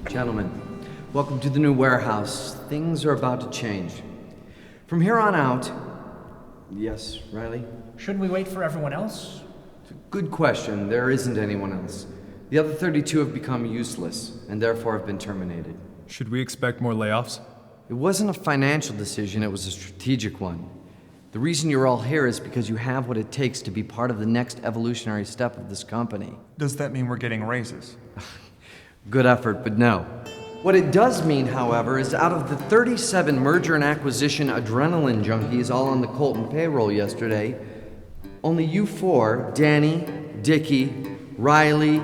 Gentlemen, welcome to the new warehouse. Things are about to change. From here on out... Yes, Riley? Shouldn't we wait for everyone else? Good question. There isn't anyone else. The other 32 have become useless, and therefore have been terminated. Should we expect more layoffs? It wasn't a financial decision, it was a strategic one. The reason you're all here is because you have what it takes to be part of the next evolutionary step of this company. Does that mean we're getting raises? Good effort, but no. What it does mean, however, is out of the 37 merger and acquisition adrenaline junkies all on the Colton payroll yesterday, only you four, Danny, Dickie, Riley,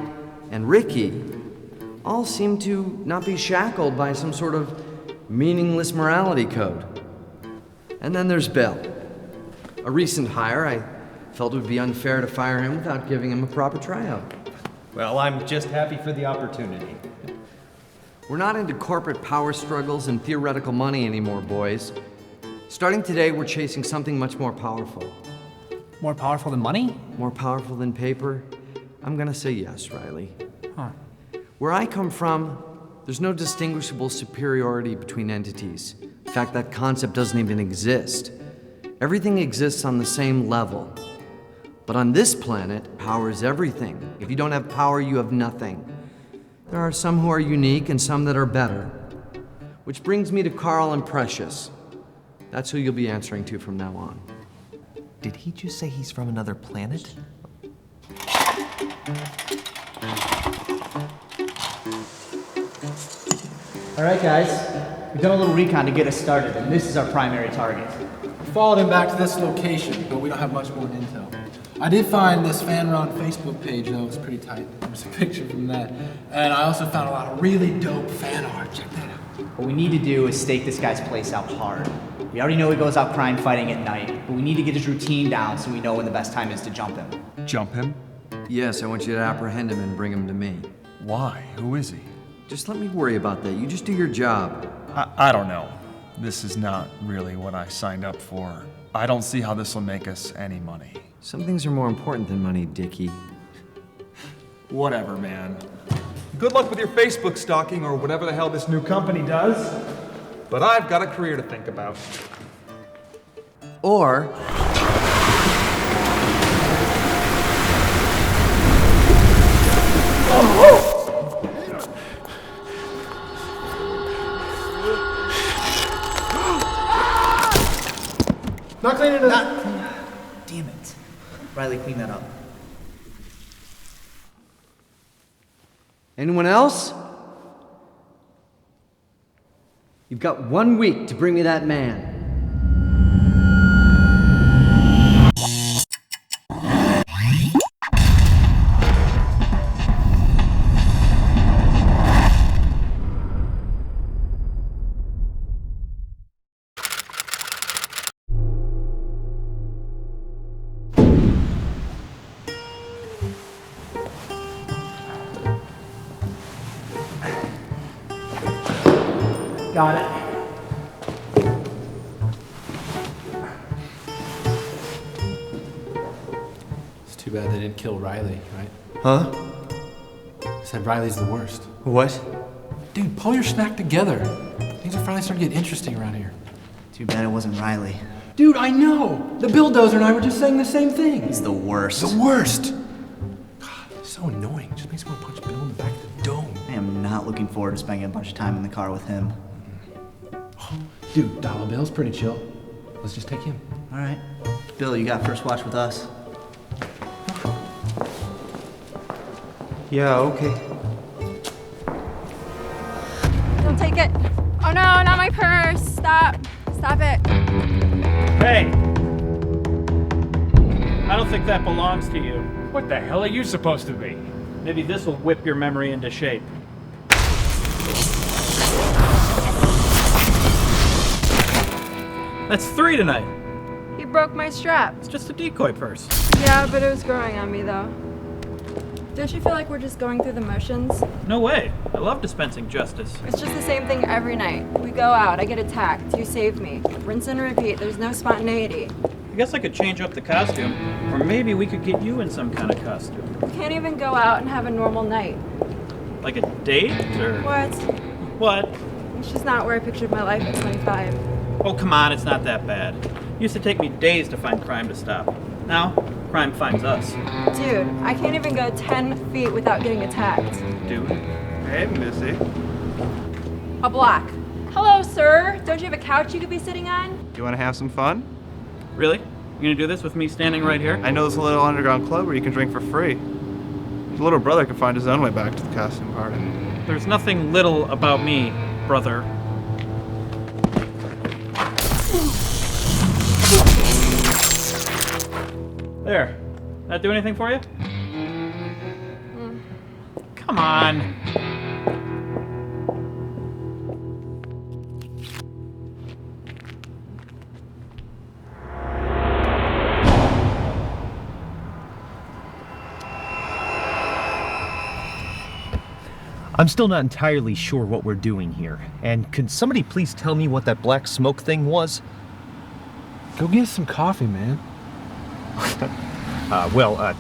and Ricky, all seem to not be shackled by some sort of meaningless morality code. And then there's Bill. A recent hire. I felt it would be unfair to fire him without giving him a proper tryout. Well, I'm just happy for the opportunity. We're not into corporate power struggles and theoretical money anymore, boys. Starting today, we're chasing something much more powerful. More powerful than money? More powerful than paper? I'm gonna say yes, Riley. Huh. Where I come from, there's no distinguishable superiority between entities. In fact, that concept doesn't even exist. Everything exists on the same level. But on this planet, power is everything. If you don't have power, you have nothing. There are some who are unique and some that are better. Which brings me to Carl and Precious. That's who you'll be answering to from now on. Did he just say he's from another planet? All right, guys. We've done a little recon to get us started, and this is our primary target. We followed him back to this location, but we don't have much more intel. I did find this fan-run Facebook page, though. It's pretty tight. There's a picture from that. And I also found a lot of really dope fan art. Check that out. What we need to do is stake this guy's place out hard. We already know he goes out crime fighting at night, but we need to get his routine down so we know when the best time is to jump him. Jump him? Yes, I want you to apprehend him and bring him to me. Why? Who is he? Just let me worry about that. You just do your job. I don't know. This is not really what I signed up for. I don't see how this will make us any money. Some things are more important than money, Dickie. Whatever, man. Good luck with your Facebook stalking or whatever the hell this new company does. But I've got a career to think about. Or... Not cleaning it up. Damn it. Riley, clean that up. Anyone else? You've got 1 week to bring me that man. Got it. It's too bad they didn't kill Riley, right? Huh? I said Riley's the worst. What? Dude, pull your snack together. Things are finally starting to get interesting around here. Too bad it wasn't Riley. Dude, I know! The bulldozer and I were just saying the same thing. He's the worst. The worst! God, it's so annoying. Just makes me want to punch Bill in the back of the dome. I am not looking forward to spending a bunch of time in the car with him. Dude, Dollar Bill's pretty chill. Let's just take him. All right. Bill, you got first watch with us. Yeah, okay. Don't take it. Oh no, not my purse. Stop. Stop it. Hey! I don't think that belongs to you. What the hell are you supposed to be? Maybe this will whip your memory into shape. That's 3 tonight. He broke my strap. It's just a decoy purse. Yeah, but it was growing on me though. Don't you feel like we're just going through the motions? No way. I love dispensing justice. It's just the same thing every night. We go out, I get attacked, you save me. Rinse and repeat, there's no spontaneity. I guess I could change up the costume. Or maybe we could get you in some kind of costume. We can't even go out and have a normal night. Like a date, or What? what? It's just not where I pictured my life at 25. Oh, come on, it's not that bad. Used to take me days to find crime to stop. Now, crime finds us. Dude, I can't even go 10 feet without getting attacked. Dude. Hey, Missy. A block. Hello, sir. Don't you have a couch you could be sitting on? You want to have some fun? Really? You gonna do this with me standing right here? I know there's a little underground club where you can drink for free. Your little brother can find his own way back to the costume party. There's nothing little about me, brother. There. That do anything for you? Come on. I'm still not entirely sure what we're doing here. And can somebody please tell me what that black smoke thing was? Go get some coffee, man.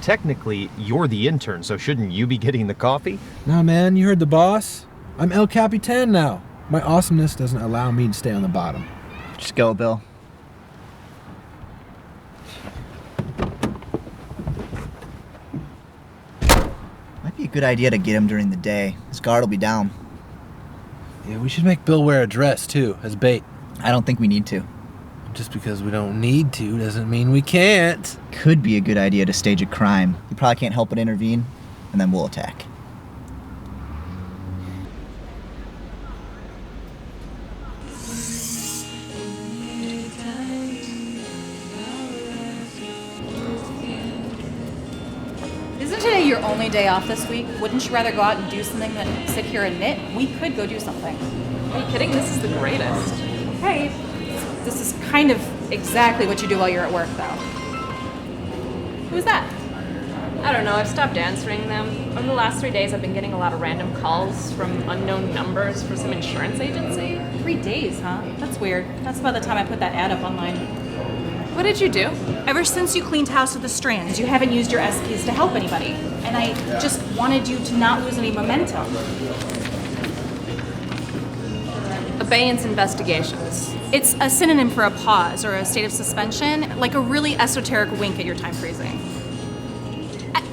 Technically, you're the intern, so shouldn't you be getting the coffee? Nah, man, you heard the boss. I'm El Capitan now. My awesomeness doesn't allow me to stay on the bottom. Just go, Bill. Might be a good idea to get him during the day. His guard will be down. Yeah, we should make Bill wear a dress, too, as bait. I don't think we need to. Just because we don't need to doesn't mean we can't. Could be a good idea to stage a crime. You probably can't help but intervene, and then we'll attack. Isn't today your only day off this week? Wouldn't you rather go out and do something than sit here and knit? We could go do something. Are you kidding? This is the greatest. Hey, this is kind of exactly what you do while you're at work, though. Who's that? I don't know, I've stopped answering them. Over the last 3 days, I've been getting a lot of random calls from unknown numbers for some insurance agency. 3 days, huh? That's weird. That's about the time I put that ad up online. What did you do? Ever since you cleaned house at the Strand, you haven't used your S keys to help anybody. And I just wanted you to not lose any momentum. Abeyance investigations. It's a synonym for a pause or a state of suspension, like a really esoteric wink at your time freezing.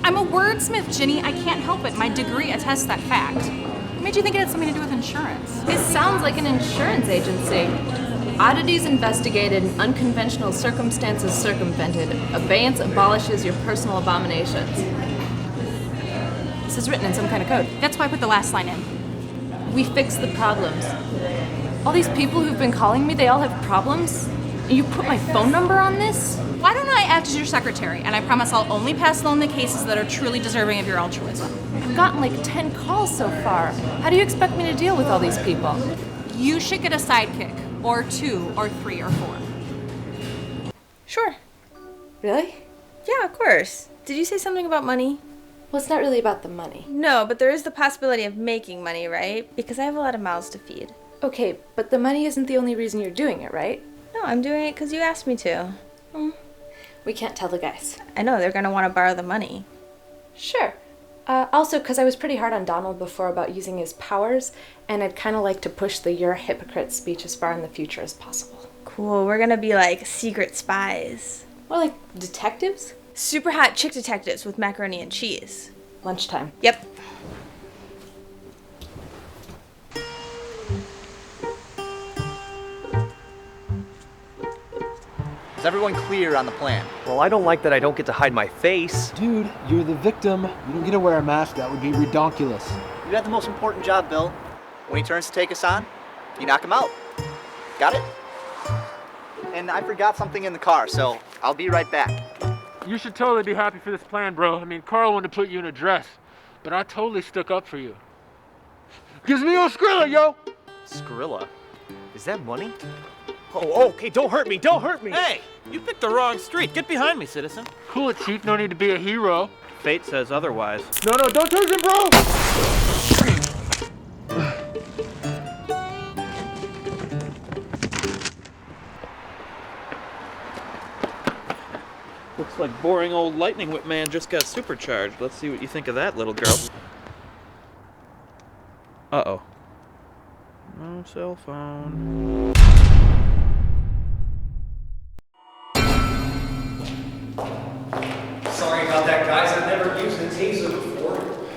I'm a wordsmith, Ginny. I can't help it. My degree attests that fact. What made you think it had something to do with insurance? It sounds like an insurance agency. Oddities investigated and unconventional circumstances circumvented. Abeyance abolishes your personal abominations. This is written in some kind of code. That's why I put the last line in. We fix the problems. All these people who've been calling me, they all have problems? And you put my phone number on this? Why don't I act as your secretary, and I promise I'll only pass along the cases that are truly deserving of your altruism. I've gotten like 10 calls so far. How do you expect me to deal with all these people? You should get a sidekick, or 2, or 3, or 4. Sure. Really? Yeah, of course. Did you say something about money? Well, it's not really about the money. No, but there is the possibility of making money, right? Because I have a lot of mouths to feed. Okay, but the money isn't the only reason you're doing it, right? No, I'm doing it because you asked me to. We can't tell the guys. I know, they're gonna want to borrow the money. Sure. Also, because I was pretty hard on Donald before about using his powers, and I'd kind of like to push the "you're a hypocrite" speech as far in the future as possible. Cool, we're gonna be like secret spies. More like detectives? Super hot chick detectives with macaroni and cheese. Lunchtime. Yep. Is everyone clear on the plan? Well, I don't like that I don't get to hide my face. Dude, you're the victim. You don't get to wear a mask. That would be redonkulous. You got the most important job, Bill. When he turns to take us on, you knock him out. Got it? And I forgot something in the car, so I'll be right back. You should totally be happy for this plan, bro. I mean, Carl wanted to put you in a dress, but I totally stuck up for you. Gives me your Skrilla, yo! Skrilla? Is that money? Oh, okay, don't hurt me, don't hurt me! Hey, you picked the wrong street. Get behind me, citizen. Cool it, Chief. No need to be a hero. Fate says otherwise. No, don't touch him, bro! Looks like boring old lightning whip man just got supercharged. Let's see what you think of that, little girl. Uh-oh. No cell phone. Sorry about that, guys. I've never used a taser before.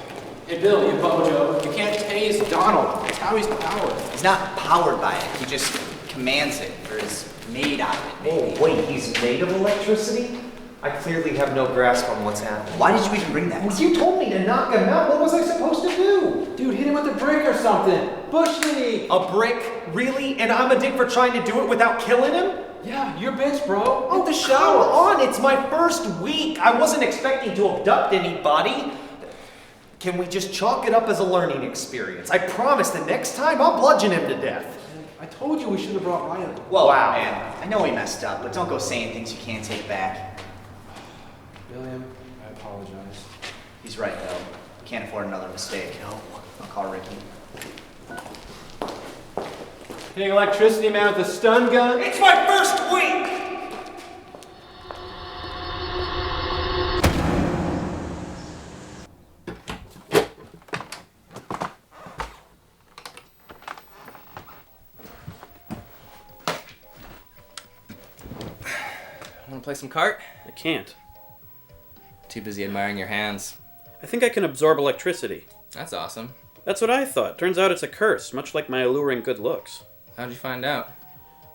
Hey, Bill, you bojo. You can't tase Donald. That's how he's powered. He's not powered by it. He just commands it, or is made out of it. Maybe. Oh, wait, he's made of electricity? I clearly have no grasp on what's happening. Why did you even bring that? Well, you told me to knock him out. What was I supposed to do? Dude, hit him with a brick or something. Bush league. A brick? Really? And I'm a dick for trying to do it without killing him? Yeah, your bitch, bro. Oh, Hit the shower. come on. It's my first week. I wasn't expecting to abduct anybody. Can we just chalk it up as a learning experience? I promise the next time I'll bludgeon him to death. I told you we should have brought Riley. Well, Wow. man, I know we messed up, but don't go saying things you can't take back. William, I apologize. He's right, though. Can't afford another mistake. No. I'll call Ricky. Hitting electricity man with a stun gun? It's my first week! Want to play some cart? I can't. Too busy admiring your hands. I think I can absorb electricity. That's awesome. That's what I thought. Turns out it's a curse, much like my alluring good looks. How'd you find out?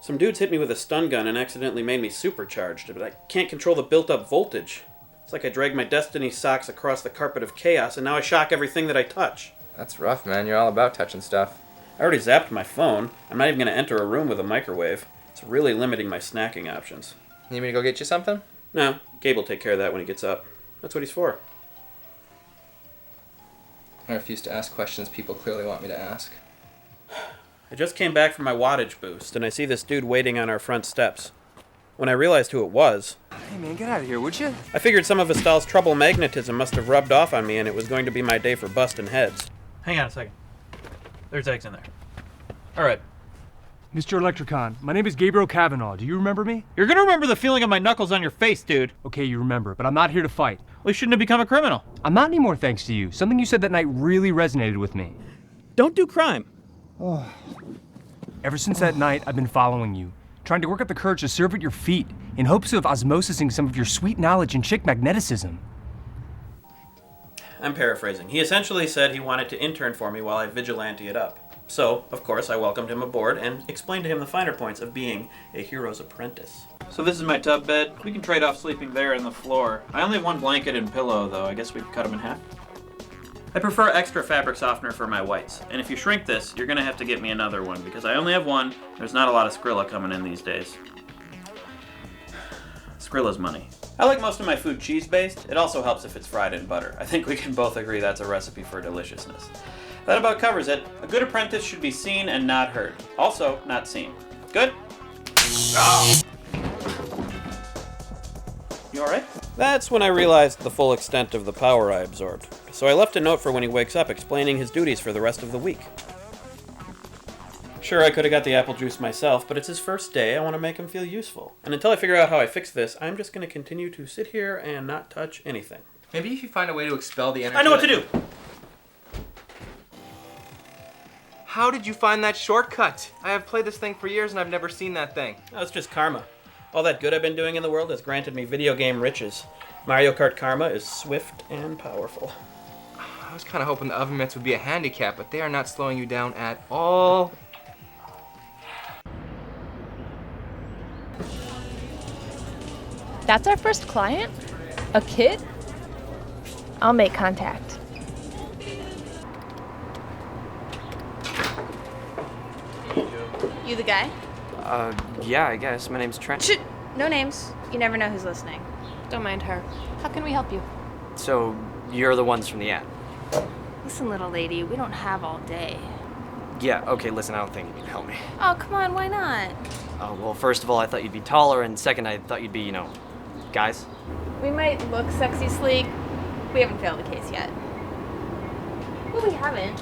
Some dudes hit me with a stun gun and accidentally made me supercharged, but I can't control the built-up voltage. It's like I dragged my destiny socks across the carpet of chaos, and now I shock everything that I touch. That's rough, man. You're all about touching stuff. I already zapped my phone. I'm not even going to enter a room with a microwave. It's really limiting my snacking options. Need me to go get you something? No, Gabe will take care of that when he gets up. That's what he's for. I refuse to ask questions people clearly want me to ask. I just came back from my wattage boost, and I see this dude waiting on our front steps. When I realized who it was... Hey man, get out of here, would you? I figured some of Vestal's trouble magnetism must have rubbed off on me, and it was going to be my day for busting heads. Hang on a second. There's eggs in there. All right. Mr. Electricon, my name is Gabriel Kavanaugh. Do you remember me? You're gonna remember the feeling of my knuckles on your face, dude. Okay, you remember, but I'm not here to fight. Well, you shouldn't have become a criminal. I'm not anymore thanks to you. Something you said that night really resonated with me. Don't do crime. Ever since that night, I've been following you, trying to work up the courage to serve at your feet, in hopes of osmosising some of your sweet knowledge and chick magneticism. I'm paraphrasing. He essentially said he wanted to intern for me while I vigilante it up. So, of course, I welcomed him aboard and explained to him the finer points of being a hero's apprentice. So this is my tub bed. We can trade off sleeping there and the floor. I only have one blanket and pillow, though. I guess we could cut them in half. I prefer extra fabric softener for my whites. And if you shrink this, you're gonna have to get me another one, because I only have one. There's not a lot of Skrilla coming in these days. Skrilla's money. I like most of my food cheese-based. It also helps if it's fried in butter. I think we can both agree that's a recipe for deliciousness. That about covers it. A good apprentice should be seen and not heard. Also, not seen. Good? You alright? That's when I realized the full extent of the power I absorbed. So I left a note for when he wakes up explaining his duties for the rest of the week. Sure, I could have got the apple juice myself, but it's his first day. I want to make him feel useful. And until I figure out how I fix this, I'm just going to continue to sit here and not touch anything. Maybe if you find a way to expel the energy... I know what to do! How did you find that shortcut? I have played this thing for years and I've never seen that thing. Oh, it's just karma. All that good I've been doing in the world has granted me video game riches. Mario Kart karma is swift and powerful. I was kind of hoping the oven mitts would be a handicap, but they are not slowing you down at all. That's our first client? A kid? I'll make contact. You the guy? Yeah, I guess. My name's Trent. Shh! No names. You never know who's listening. Don't mind her. How can we help you? So, you're the ones from the ad? Listen, little lady, we don't have all day. Yeah, okay, listen, I don't think you can help me. Oh, come on, why not? Well, first of all, I thought you'd be taller, and second, I thought you'd be, guys. We might look sexy sleek. We haven't failed the case yet. Well, we haven't.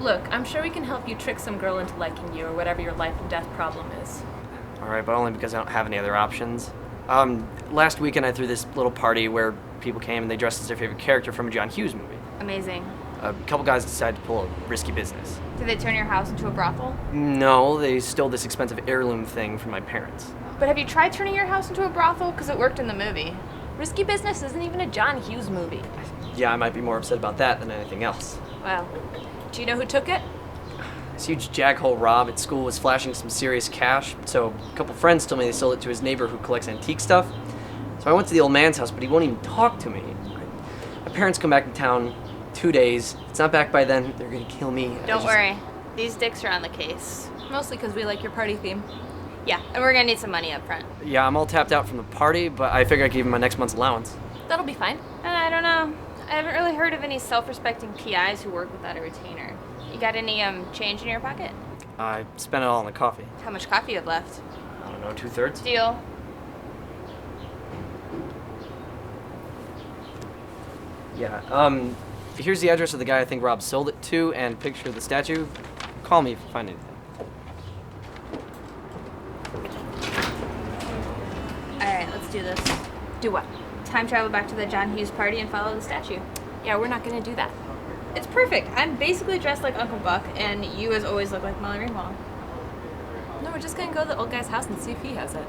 Look, I'm sure we can help you trick some girl into liking you or whatever your life and death problem is. Alright, but only because I don't have any other options. Last weekend I threw this little party where people came and they dressed as their favorite character from a John Hughes movie. Amazing. A couple guys decided to pull a risky business. Did they turn your house into a brothel? No, they stole this expensive heirloom thing from my parents. But have you tried turning your house into a brothel? Because it worked in the movie. Risky Business isn't even a John Hughes movie. Yeah, I might be more upset about that than anything else. Well, do you know who took it? This huge jackhole Rob at school was flashing some serious cash, so a couple friends told me they sold it to his neighbor who collects antique stuff. So I went to the old man's house, but he won't even talk to me. My parents come back to town 2 days. If it's not back by then, they're gonna kill me. Don't worry. These dicks are on the case. Mostly because we like your party theme. Yeah, and we're gonna need some money up front. Yeah, I'm all tapped out from the party, but I figure I gave him my next month's allowance. That'll be fine. I don't know. I haven't really heard of any self-respecting PIs who work without a retainer. You got any change in your pocket? I spent it all on the coffee. How much coffee you have left? I don't know, 2/3? Deal. Yeah, here's the address of the guy I think Rob sold it to and picture of the statue. Call me if you find anything. Alright, let's do this. Do what? Time travel back to the John Hughes party and follow the statue. Yeah, we're not gonna do that. It's perfect. I'm basically dressed like Uncle Buck, and you as always look like Molly Ringwald. No, we're just gonna go to the old guy's house and see if he has it.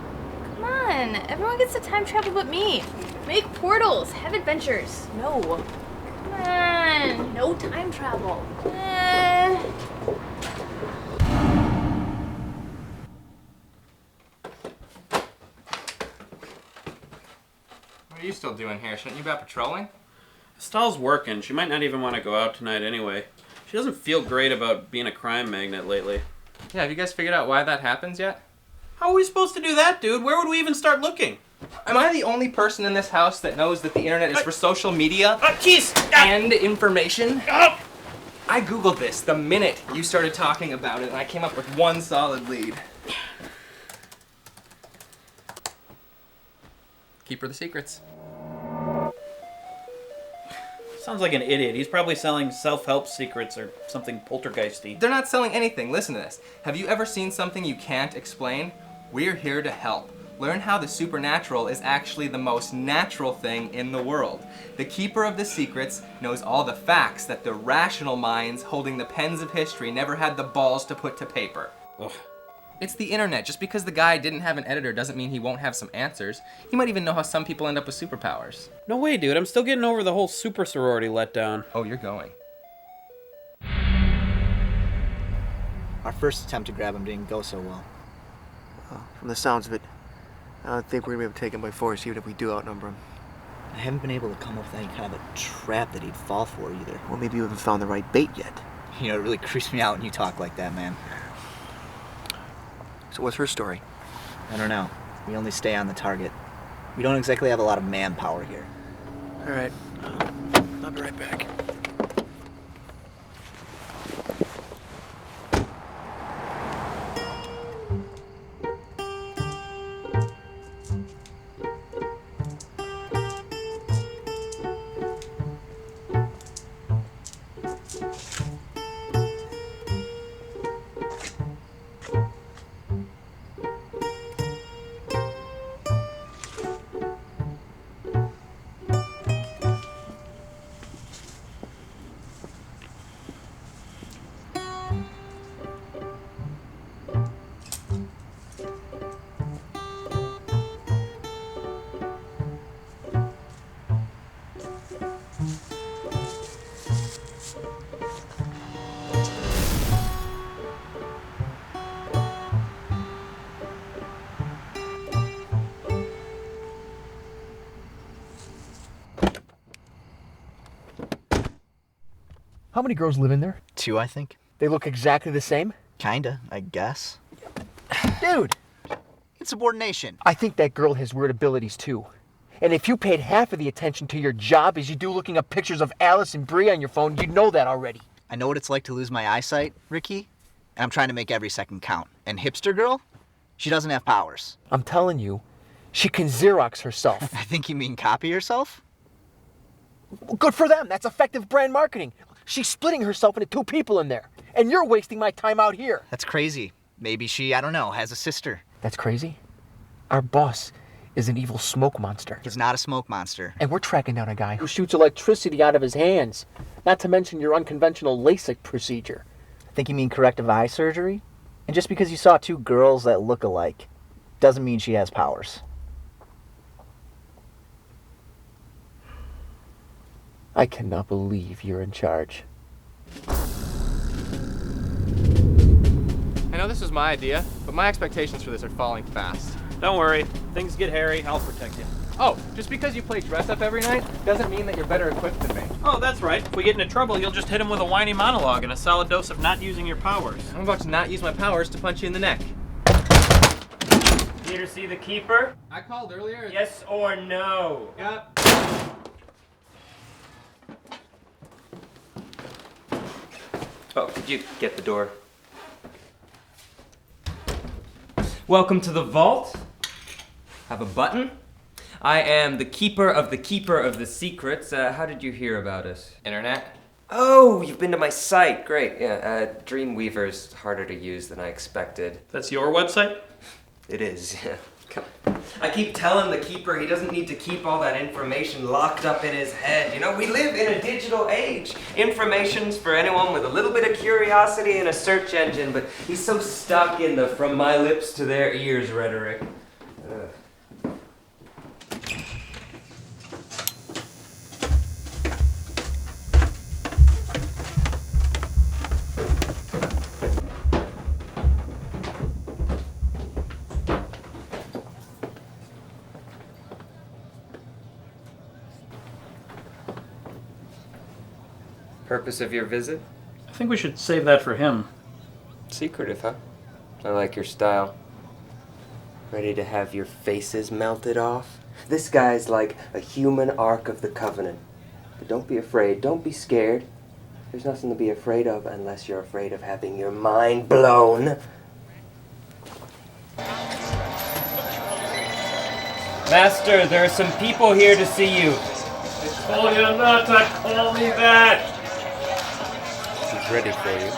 Come on, everyone gets to time travel but me. Make portals, have adventures. No. Come on, no time travel. What are you still doing here? Shouldn't you be out patrolling? Estelle's working. She might not even want to go out tonight anyway. She doesn't feel great about being a crime magnet lately. Yeah, have you guys figured out why that happens yet? How are we supposed to do that, dude? Where would we even start looking? Am I the only person in this house that knows that the internet is for social media keys and information? I googled this the minute you started talking about it, and I came up with one solid lead. Keeper of the secrets. Sounds like an idiot. He's probably selling self-help secrets or something poltergeisty. They're not selling anything. Listen to this. Have you ever seen something you can't explain? We're here to help. Learn how the supernatural is actually the most natural thing in the world. The keeper of the secrets knows all the facts that the rational minds holding the pens of history never had the balls to put to paper. Ugh. It's the internet. Just because the guy didn't have an editor doesn't mean he won't have some answers. He might even know how some people end up with superpowers. No way, dude. I'm still getting over the whole super sorority letdown. Oh, you're going. Our first attempt to grab him didn't go so well. From the sounds of it, I don't think we're gonna be able to take him by force, even if we do outnumber him. I haven't been able to come up with any kind of a trap that he'd fall for either. Well, maybe you haven't found the right bait yet. You know, it really creeps me out when you talk like that, man. So what's her story? I don't know. We only stay on the target. We don't exactly have a lot of manpower here. All right. I'll be right back. How many girls live in there? 2, I think. They look exactly the same? Kinda, I guess. Dude! Insubordination. I think that girl has weird abilities too. And if you paid half of the attention to your job as you do looking up pictures of Alice and Brie on your phone, you'd know that already. I know what it's like to lose my eyesight, Ricky, and I'm trying to make every second count. And hipster girl? She doesn't have powers. I'm telling you, she can Xerox herself. I think you mean copy herself? Well, good for them. That's effective brand marketing. She's splitting herself into 2 people in there. And you're wasting my time out here. That's crazy. Maybe she, I don't know, has a sister. That's crazy? Our boss is an evil smoke monster. He's not a smoke monster. And we're tracking down a guy who shoots electricity out of his hands. Not to mention your unconventional LASIK procedure. I think you mean corrective eye surgery? And just because you saw two girls that look alike doesn't mean she has powers. I cannot believe you're in charge. I know this was my idea, but my expectations for this are falling fast. Don't worry. Things get hairy, I'll protect you. Oh, just because you play dress up every night doesn't mean that you're better equipped than me. Oh, that's right. If we get into trouble, you'll just hit him with a whiny monologue and a solid dose of not using your powers. I'm about to not use my powers to punch you in the neck. Here to see the keeper? I called earlier. Yes or no? Yep. Oh, could you get the door? Welcome to the vault. Have a button. I am the keeper of the secrets. How did you hear about us? Internet? Oh, you've been to my site. Great. Yeah, Dreamweaver's harder to use than I expected. That's your website? It is, yeah. Come on. I keep telling the keeper he doesn't need to keep all that information locked up in his head. You know, we live in a digital age. Information's for anyone with a little bit of curiosity and a search engine, but he's so stuck in the from my lips to their ears rhetoric. Purpose of your visit? I think we should save that for him. Secretive, huh? I like your style. Ready to have your faces melted off? This guy's like a human Ark of the Covenant. But don't be afraid, don't be scared. There's nothing to be afraid of unless you're afraid of having your mind blown. Master, there are some people here to see you. I told you not to call me that! He's ready for you.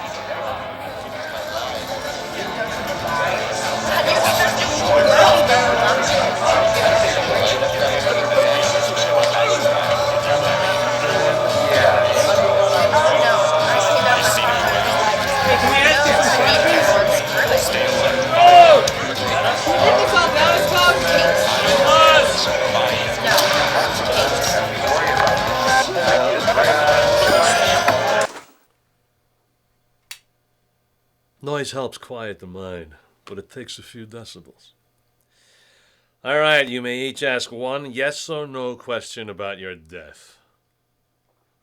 Noise helps quiet the mind, but it takes a few decibels. All right, you may each ask one yes or no question about your death.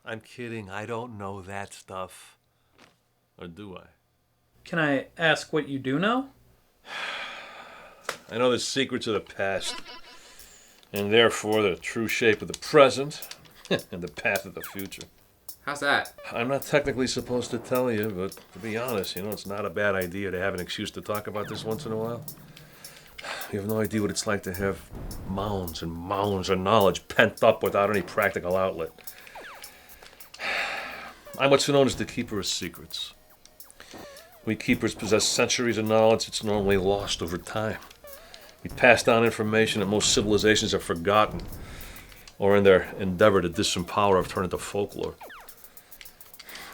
I'm kidding, I don't know that stuff. Or do I? Can I ask what you do know? I know the secrets of the past, and therefore the true shape of the present, and the path of the future. How's that? I'm not technically supposed to tell you, but to be honest, it's not a bad idea to have an excuse to talk about this once in a while. You have no idea what it's like to have mounds and mounds of knowledge pent up without any practical outlet. I'm what's known as the Keeper of Secrets. We keepers possess centuries of knowledge that's normally lost over time. We pass down information that most civilizations have forgotten, or in their endeavor to disempower have turned into folklore.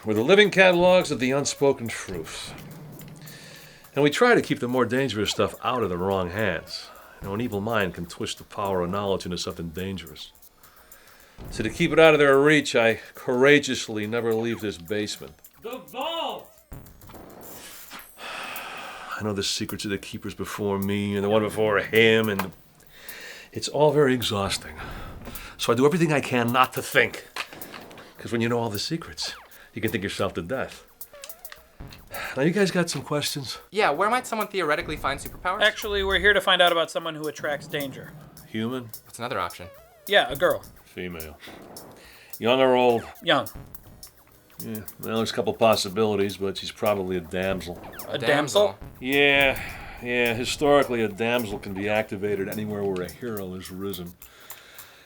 We're the living catalogs of the unspoken truth. And we try to keep the more dangerous stuff out of the wrong hands. An evil mind can twist the power of knowledge into something dangerous. So to keep it out of their reach, I courageously never leave this basement. The vault! I know the secrets of the keepers before me and the one before him, and it's all very exhausting. So I do everything I can not to think. Because when you know all the secrets, you can think yourself to death. Now, you guys got some questions? Yeah, where might someone theoretically find superpowers? Actually, we're here to find out about someone who attracts danger. Human? What's another option? Yeah, a girl. Female. Young or old? Young. Yeah, well, there's a couple possibilities, but she's probably a damsel. A damsel? Yeah, historically a damsel can be activated anywhere where a hero is risen.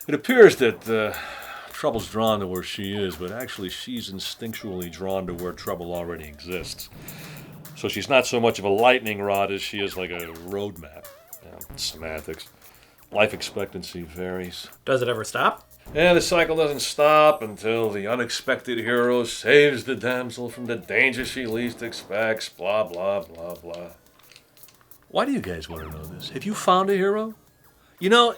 It appears that trouble's drawn to where she is, but actually she's instinctually drawn to where trouble already exists. So she's not so much of a lightning rod as she is like a road map. Semantics. Life expectancy varies. Does it ever stop? Yeah, the cycle doesn't stop until the unexpected hero saves the damsel from the danger she least expects, blah, blah, blah, blah. Why do you guys want to know this? Have you found a hero? You know,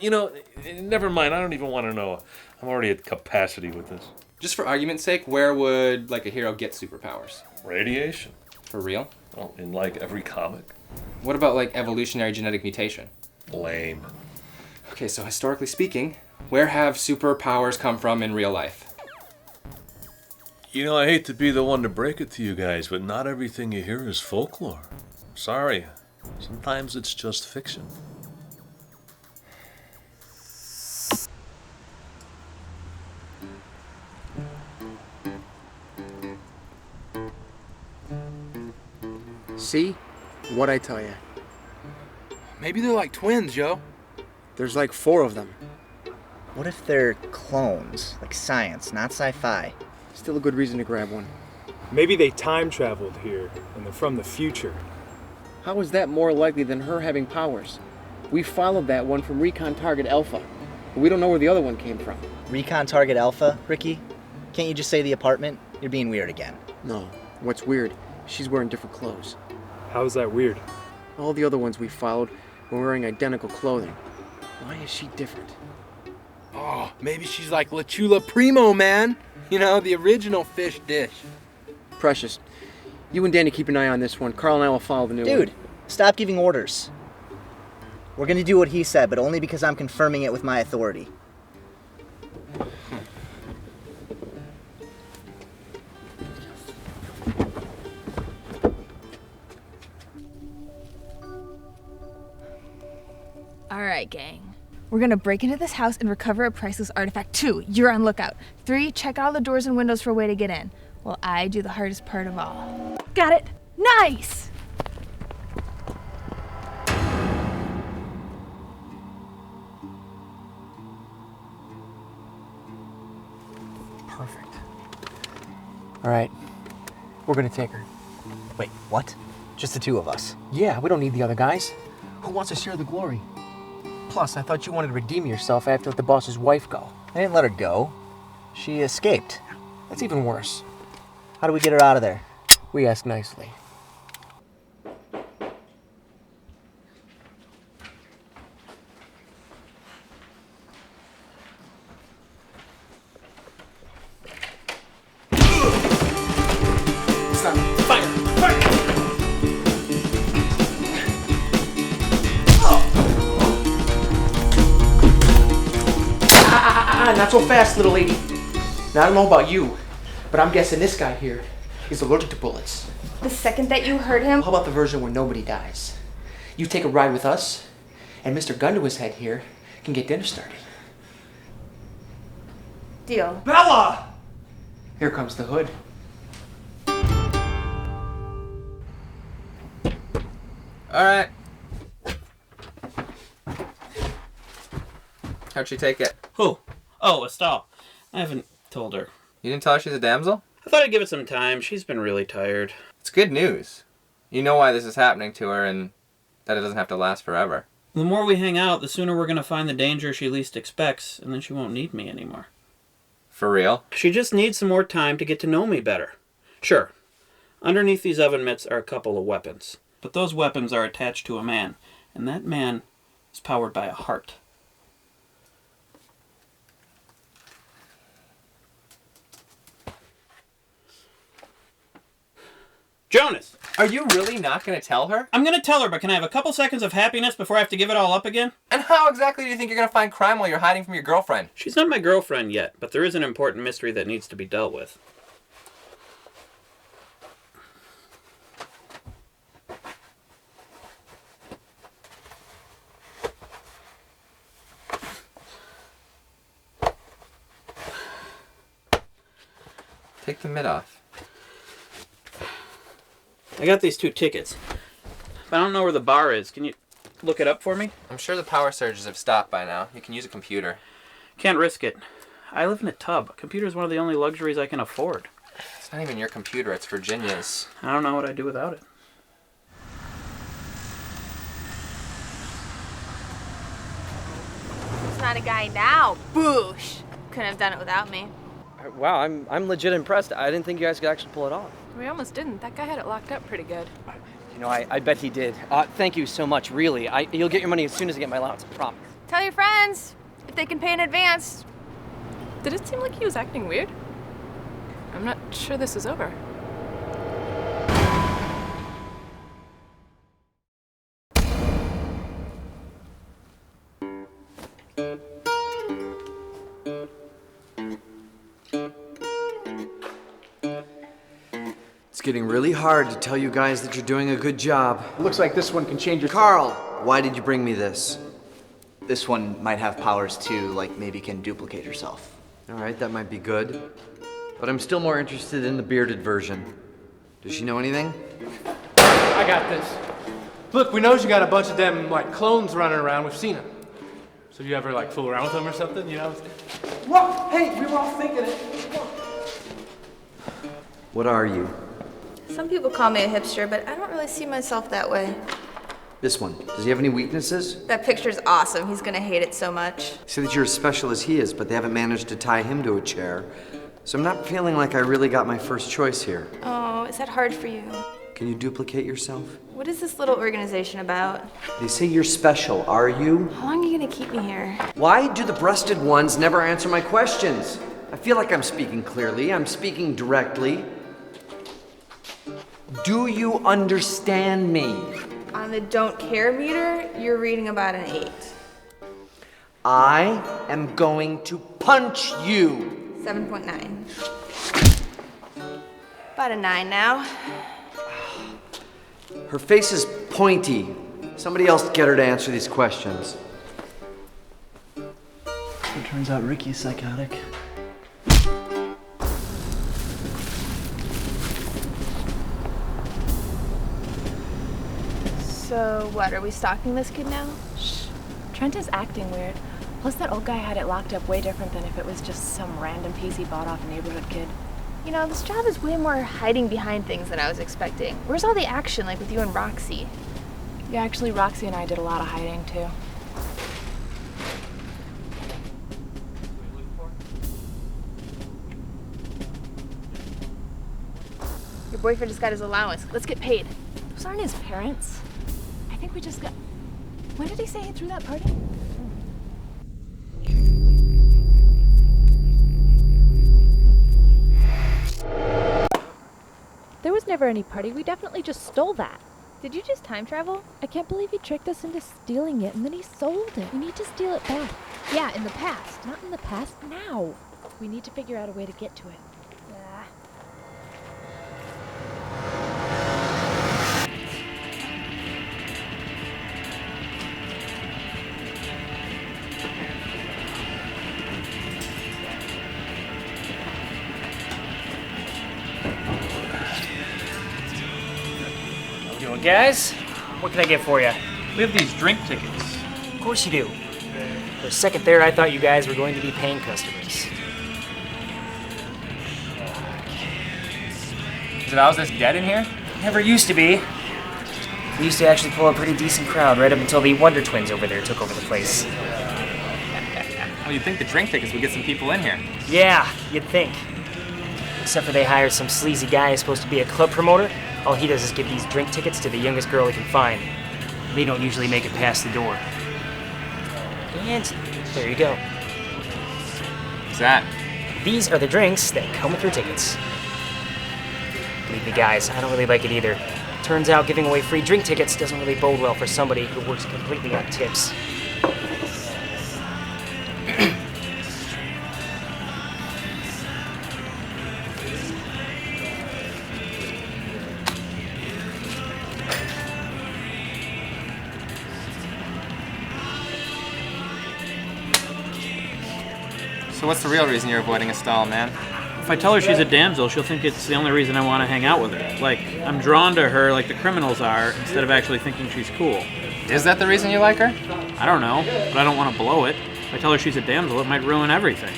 never mind, I don't even want to know. I'm already at capacity with this. Just for argument's sake, where would like a hero get superpowers? Radiation. For real? Well, in like every comic. What about like evolutionary genetic mutation? Lame. Okay, so historically speaking, where have superpowers come from in real life? You know, I hate to be the one to break it to you guys, but not everything you hear is folklore. Sorry. Sometimes it's just fiction. See? What'd I tell you? Maybe they're like twins, Joe. There's like 4 of them. What if they're clones? Like science, not sci-fi. Still a good reason to grab one. Maybe they time traveled here and they're from the future. How is that more likely than her having powers? We followed that one from Recon Target Alpha. But we don't know where the other one came from. Recon Target Alpha, Ricky? Can't you just say the apartment? You're being weird again. No. What's weird, she's wearing different clothes. How's that weird? All the other ones we followed were wearing identical clothing. Why is she different? Oh, maybe she's like La Chula Primo, man. You know, the original fish dish. Precious, you and Danny keep an eye on this one. Carl and I will follow the new one. Dude, stop giving orders. We're gonna do what he said, but only because I'm confirming it with my authority. All right, gang. We're gonna break into this house and recover a priceless artifact. 2, you're on lookout. 3, check out all the doors and windows for a way to get in. Well, I do the hardest part of all. Got it? Nice! Perfect. All right, we're gonna take her. Wait, what? Just the 2 of us? Yeah, we don't need the other guys. Who wants to share the glory? Plus, I thought you wanted to redeem yourself after let the boss's wife go. I didn't let her go. She escaped. That's even worse. How do we get her out of there? We ask nicely. Stop. Fire! Fire! Not so fast, little lady. Now, I don't know about you, but I'm guessing this guy here is allergic to bullets. The second that you heard him... How about the version where nobody dies? You take a ride with us, and Mr. Gun to his head here can get dinner started. Deal. Bella! Here comes the hood. All right. How'd she take it? Who? Oh, Estelle. I haven't told her. You didn't tell her she's a damsel? I thought I'd give it some time. She's been really tired. It's good news. You know why this is happening to her and that it doesn't have to last forever. The more we hang out, the sooner we're going to find the danger she least expects, and then she won't need me anymore. For real? She just needs some more time to get to know me better. Sure, underneath these oven mitts are a couple of weapons, but those weapons are attached to a man, and that man is powered by a heart. Jonas! Are you really not going to tell her? I'm going to tell her, but can I have a couple seconds of happiness before I have to give it all up again? And how exactly do you think you're going to find crime while you're hiding from your girlfriend? She's not my girlfriend yet, but there is an important mystery that needs to be dealt with. Take the mitt off. I got these 2 tickets, but I don't know where the bar is. Can you look it up for me? I'm sure the power surges have stopped by now. You can use a computer. Can't risk it. I live in a tub. A computer's one of the only luxuries I can afford. It's not even your computer, it's Virginia's. I don't know what I'd do without it. kind of guy now. Boosh. Couldn't have done it without me. Wow, I'm legit impressed. I didn't think you guys could actually pull it off. We almost didn't. That guy had it locked up pretty good. You know, I bet he did. Thank you so much, really. You'll get your money as soon as I get my allowance, I promise. Tell your friends if they can pay in advance. Did it seem like he was acting weird? I'm not sure this is over. It's getting really hard to tell you guys that you're doing a good job. Looks like this one can change your... Carl, why did you bring me this? This one might have powers too, like maybe can duplicate herself. All right, that might be good. But I'm still more interested in the bearded version. Does she know anything? I got this. Look, we know you got a bunch of them, like, clones running around. We've seen them. So you ever, like, fool around with them or something, you know? What? Hey, we were all thinking it. What are you? Some people call me a hipster, but I don't really see myself that way. This one. Does he have any weaknesses? That picture's awesome. He's gonna hate it so much. Say that you're as special as he is, but they haven't managed to tie him to a chair. So I'm not feeling like I really got my first choice here. Oh, is that hard for you? Can you duplicate yourself? What is this little organization about? They say you're special, are you? How long are you gonna keep me here? Why do the breasted ones never answer my questions? I feel like I'm speaking clearly. I'm speaking directly. Do you understand me? On the don't care meter, you're reading about an 8. I am going to punch you. 7.9. About a 9 now. Her face is pointy. Somebody else get her to answer these questions. It turns out Ricky's psychotic. So what, are we stalking this kid now? Shh. Trent is acting weird. Plus that old guy had it locked up way different than if it was just some random piece he bought off a neighborhood kid. You know, this job is way more hiding behind things than I was expecting. Where's all the action, like with you and Roxy? Yeah, actually Roxy and I did a lot of hiding too. Your boyfriend just got his allowance. Let's get paid. Those aren't his parents. I think we just got... When did he say he threw that party? There was never any party. We definitely just stole that. Did you just time travel? I can't believe he tricked us into stealing it and then he sold it. We need to steal it back. Yeah, in the past. Not in the past, now. We need to figure out a way to get to it. Guys, what can I get for you? We have these drink tickets. Of course you do. For a second there, I thought you guys were going to be paying customers. So that was this dead in here? Never used to be. We used to actually pull a pretty decent crowd right up until the Wonder Twins over there took over the place. Well, you'd think the drink tickets would get some people in here. Yeah, you'd think. Except for they hired some sleazy guy who's supposed to be a club promoter. All he does is give these drink tickets to the youngest girl he can find. They don't usually make it past the door. And there you go. What's that? These are the drinks that come with your tickets. Believe me, guys, I don't really like it either. Turns out giving away free drink tickets doesn't really bode well for somebody who works completely on tips. So what's the real reason you're avoiding Estelle, man? If I tell her she's a damsel, she'll think it's the only reason I want to hang out with her. Like, I'm drawn to her like the criminals are, instead of actually thinking she's cool. Is that the reason you like her? I don't know, but I don't want to blow it. If I tell her she's a damsel, it might ruin everything.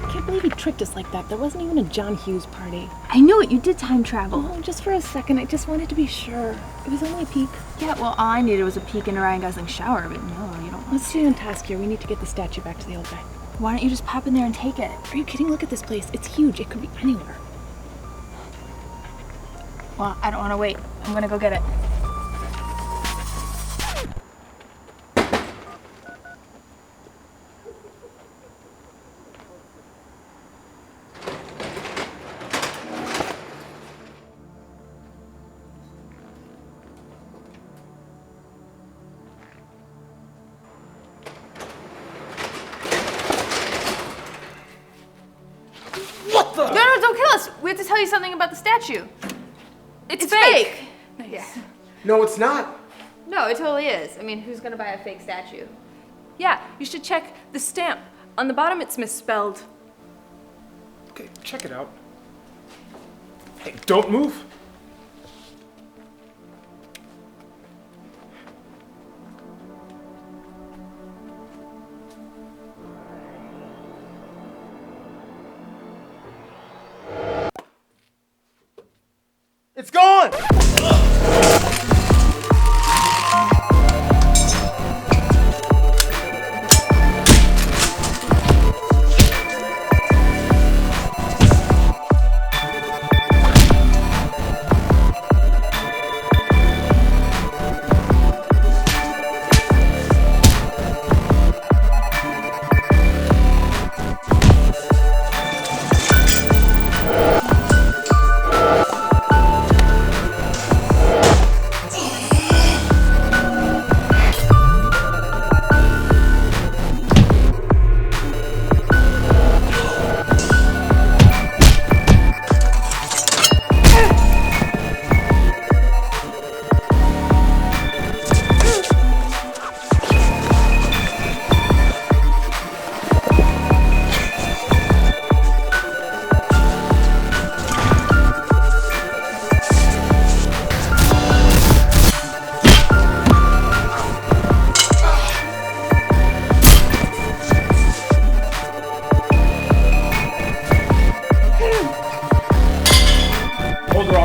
I can't believe he tricked us like that. There wasn't even a John Hughes party. I knew it. You did time travel. Oh, just for a second. I just wanted to be sure. It was only a peek. Yeah, well, all I needed was a peek into Ryan Gosling's shower, but no, you don't. Let's stay on task here. We need to get the statue back to the old guy. Why don't you just pop in there and take it? Are you kidding? Look at this place. It's huge. It could be anywhere. Well, I don't want to wait. I'm gonna go get it. What the? No, don't kill us. We have to tell you something about the statue. It's fake. Nice. Yeah. No, it's not. No, it totally is. I mean, who's gonna buy a fake statue? Yeah, you should check the stamp. On the bottom, it's misspelled. Okay, check it out. Hey, don't move. It's gone!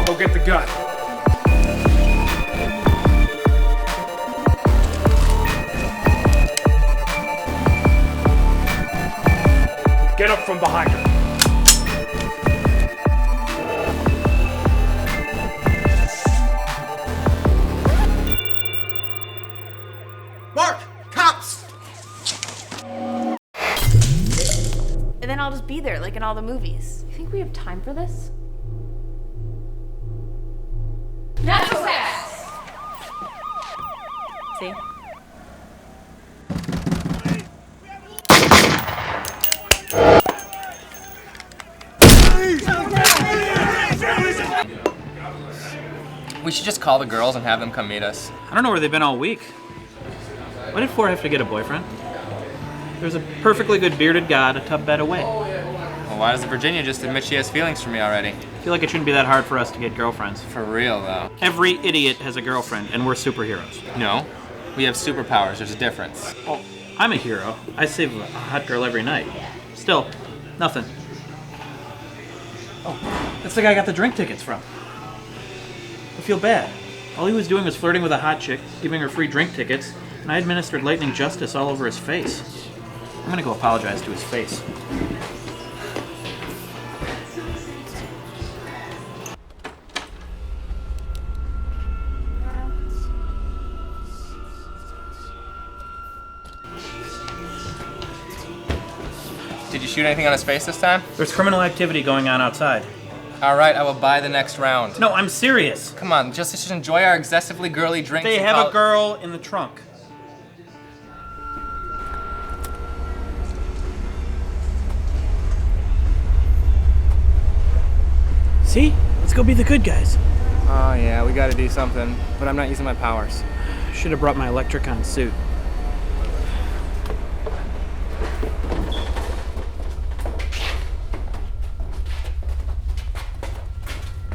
Go get the gun. Get up from behind her. Mark! Cops! And then I'll just be there, like in all the movies. You think we have time for this? Not so fast! See? We should just call the girls and have them come meet us. I don't know where they've been all week. Why did Ford have to get a boyfriend? There's a perfectly good bearded god a tub bed away. Well, why doesn't Virginia just admit she has feelings for me already? I feel like it shouldn't be that hard for us to get girlfriends. For real, though. Every idiot has a girlfriend, and we're superheroes. No. We have superpowers. There's a difference. Oh, I'm a hero. I save a hot girl every night. Still, nothing. Oh, that's the guy I got the drink tickets from. I feel bad. All he was doing was flirting with a hot chick, giving her free drink tickets, and I administered lightning justice all over his face. I'm gonna go apologize to his face. Did you shoot anything on his face this time? There's criminal activity going on outside. All right, I will buy the next round. No, I'm serious. Come on, just enjoy our excessively girly drinks. They have a girl in the trunk. See? Let's go be the good guys. Oh yeah, we gotta do something, but I'm not using my powers. Should have brought my Electricon suit.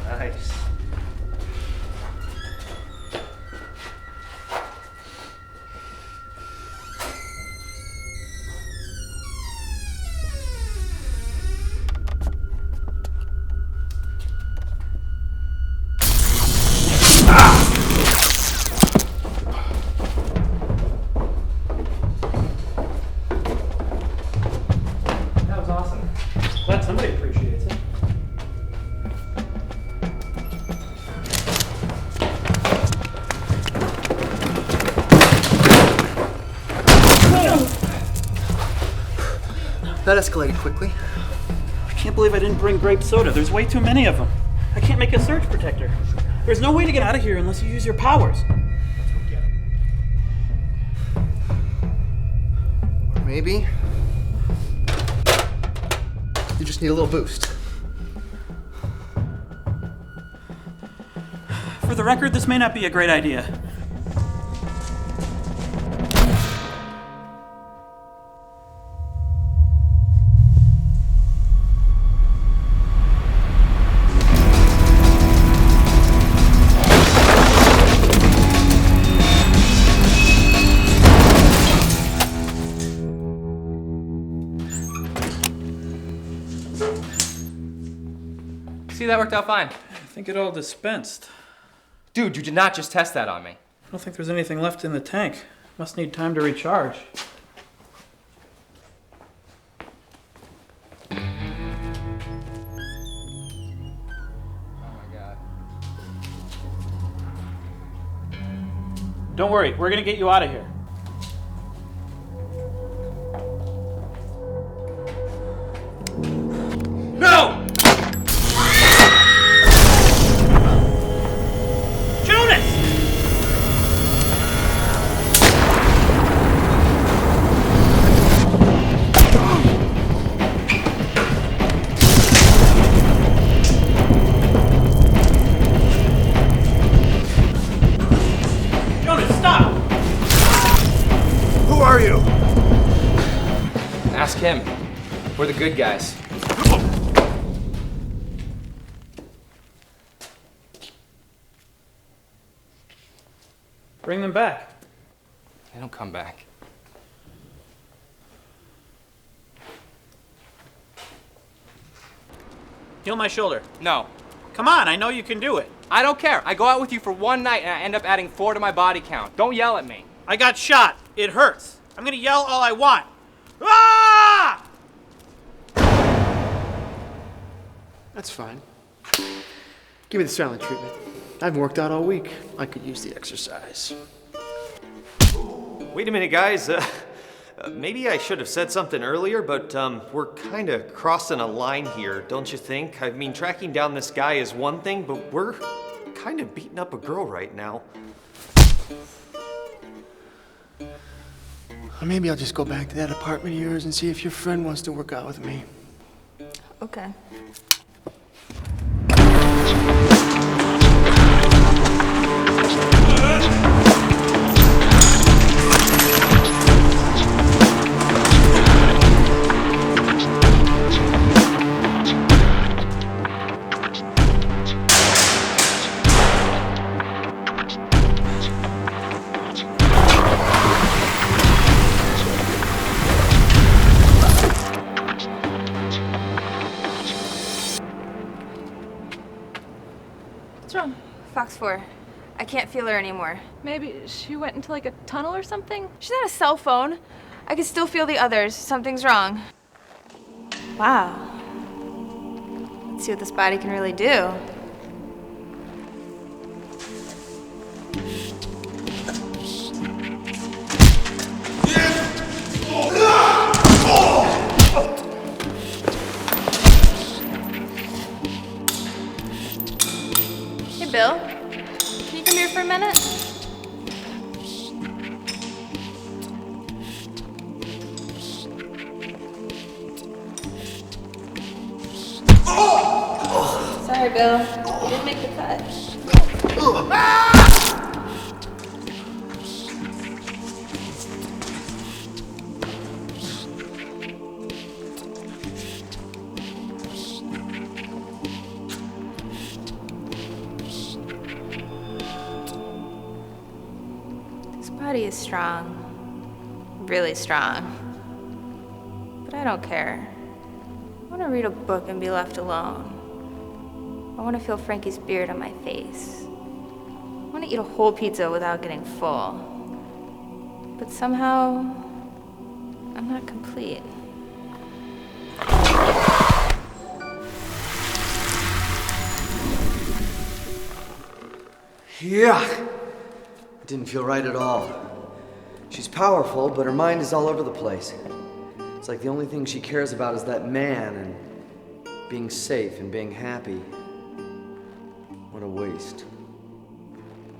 Nice. That escalated quickly. I can't believe I didn't bring grape soda. There's way too many of them. I can't make a surge protector. There's no way to get out of here unless you use your powers. Or maybe you just need a little boost. For the record, this may not be a great idea. See, that worked out fine. I think it all dispensed. Dude, you did not just test that on me. I don't think there's anything left in the tank. Must need time to recharge. Oh my god. Don't worry, we're gonna get you out of here. No! Ask him. We're the good guys. Bring them back. They don't come back. Heal my shoulder. No. Come on, I know you can do it. I don't care. I go out with you for one night and I end up adding 4 to my body count. Don't yell at me. I got shot. It hurts. I'm gonna yell all I want. Ah! That's fine. Give me the silent treatment. I haven't worked out all week. I could use the exercise. Wait a minute, guys. Maybe I should have said something earlier, but we're kind of crossing a line here, don't you think? I mean, tracking down this guy is one thing, but we're kind of beating up a girl right now. Or maybe I'll just go back to that apartment of yours and see if your friend wants to work out with me. Okay. What's wrong? Fox 4. I can't feel her anymore. Maybe she went into like a tunnel or something? She's not a cell phone. I can still feel the others. Something's wrong. Wow. Let's see what this body can really do. Hey, Bill. Can you come here for a minute? Sorry, Bill. You didn't make the cut. This body is strong. Really strong. But I don't care. I want to read a book and be left alone. I want to feel Frankie's beard on my face. I want to eat a whole pizza without getting full. But somehow, I'm not complete. Yeah. It didn't feel right at all. She's powerful, but her mind is all over the place. It's like the only thing she cares about is that man and being safe and being happy. What a waste.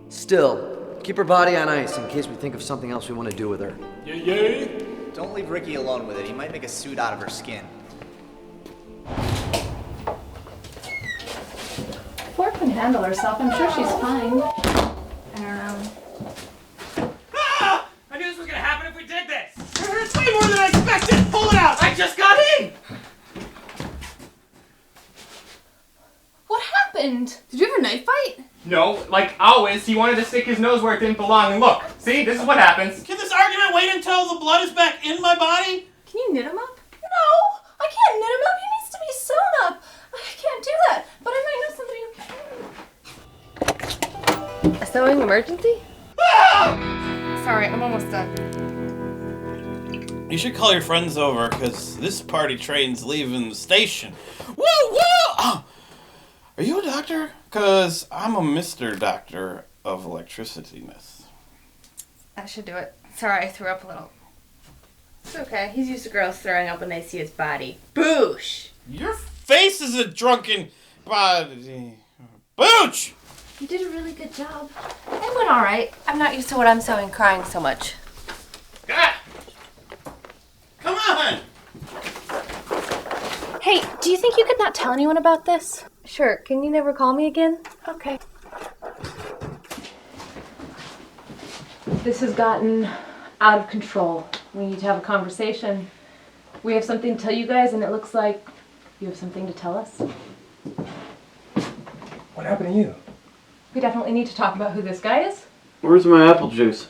Still, keep her body on ice in case we think of something else we want to do with her. Yay! Don't leave Ricky alone with it. He might make a suit out of her skin. Fleur can handle herself. I'm sure she's fine. I don't know. Ah! I knew this was gonna happen if we did this! It's way more than I expected! Pull it out! I just got in! What happened? Did you have a knife fight? No, like always, he wanted to stick his nose where it didn't belong, and look, see, this is what happens. Can this argument wait until the blood is back in my body? Can you knit him up? No! I can't knit him up. He needs to be sewn up. I can't do that. But I might know somebody. A sewing emergency? Sorry, I'm almost done. You should call your friends over, because this party train's leaving the station. Woo, woo! Oh, are you a doctor? Because I'm a Mr. Doctor of Electricity, miss. That should do it. Sorry, I threw up a little. It's okay. He's used to girls throwing up when they see his body. Boosh! Your face is a drunken body. Booch! You did a really good job. It went all right. I'm not used to what I'm sewing crying so much. Ah! Come on! Hey, do you think you could not tell anyone about this? Sure. Can you never call me again? Okay. This has gotten out of control. We need to have a conversation. We have something to tell you guys, and it looks like you have something to tell us. What happened to you? We definitely need to talk about who this guy is. Where's my apple juice?